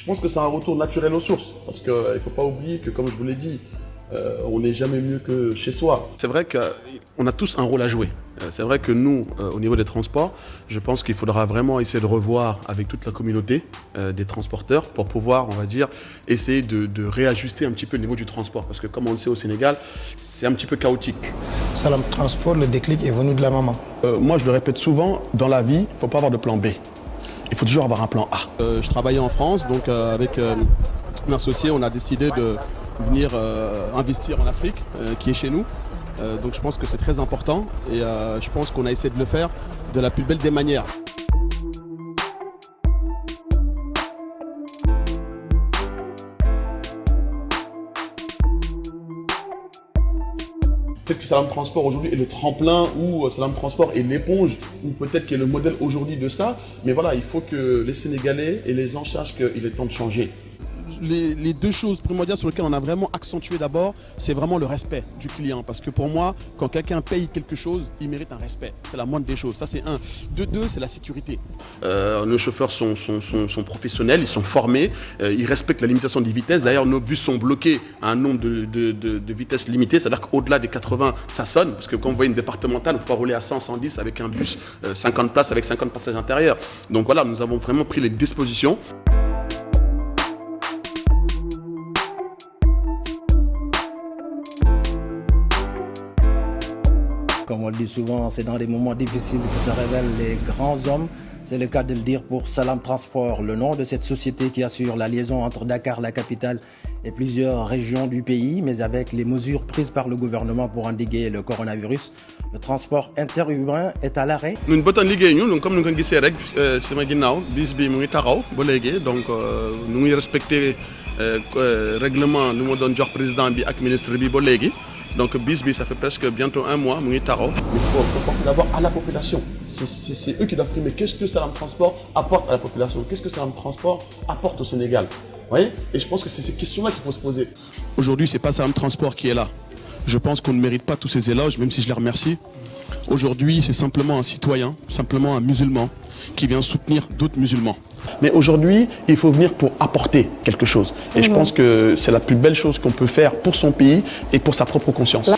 pense que c'est un retour naturel aux sources. Parce qu'il ne faut pas oublier que, comme je vous l'ai dit, on n'est jamais mieux que chez soi. C'est vrai qu'on a tous un rôle à jouer. C'est vrai que nous, au niveau des transports, je pense qu'il faudra vraiment essayer de revoir avec toute la communauté des transporteurs pour pouvoir, on va dire, essayer de réajuster un petit peu le niveau du transport. Parce que comme on le sait au Sénégal, c'est un petit peu chaotique. Salam Transport, le déclic est venu de la maman. Moi, je le répète souvent, dans la vie, il ne faut pas avoir de plan B. Il faut toujours avoir un plan A. Je travaillais en France, donc avec un associé, on a décidé de venir investir en Afrique, qui est chez nous. Donc je pense que c'est très important et je pense qu'on a essayé de le faire de la plus belle des manières. Peut-être que Salam Transport aujourd'hui est le tremplin ou Salam Transport est l'éponge ou peut-être qu'il est le modèle aujourd'hui de ça. Mais voilà, il faut que les Sénégalais et les gens sachent qu'il est temps de changer. Les deux choses primordiales sur lesquelles on a vraiment accentué d'abord, c'est vraiment le respect du client. Parce que pour moi, quand quelqu'un paye quelque chose, il mérite un respect. C'est la moindre des choses. Ça, c'est un. De deux, c'est la sécurité. Nos chauffeurs sont professionnels, ils sont formés, ils respectent la limitation des vitesses. D'ailleurs, nos bus sont bloqués à un nombre de vitesses limitées. C'est-à-dire qu'au-delà des 80, ça sonne. Parce que quand vous voyez une départementale, on peut pas rouler à 100, 110 avec un bus 50 places avec 50 passagers intérieurs. Donc voilà, nous avons vraiment pris les dispositions. Comme on le dit souvent, c'est dans les moments difficiles que se révèlent les grands hommes. C'est le cas de le dire pour Salam Transport, le nom de cette société qui assure la liaison entre Dakar, la capitale, et plusieurs régions du pays. Mais avec les mesures prises par le gouvernement pour endiguer le coronavirus, le transport interurbain est à l'arrêt. Nous avons donc comme nous avons dit, c'est bis bi mu ngi taxaw ba léegi donc nous avons respecté règlement nous avons donné président bi ak ministre bi ba léegi. Donc bis bi ça fait presque bientôt un mois mu ngi taxaw. Il faut penser d'abord à la population. C'est eux qui doivent primer. Qu'est-ce que Salam Transport apporte à la population? Qu'est-ce que Salam Transport apporte au Sénégal? Vous voyez? Et je pense que c'est ces questions-là qu'il faut se poser. Aujourd'hui, c'est pas Salam Transport qui est là. Je pense qu'on ne mérite pas tous ces éloges, même si je les remercie. Aujourd'hui, c'est simplement un citoyen, simplement un musulman qui vient soutenir d'autres musulmans. Mais aujourd'hui, il faut venir pour apporter quelque chose. Et je pense que c'est la plus belle chose qu'on peut faire pour son pays et pour sa propre conscience.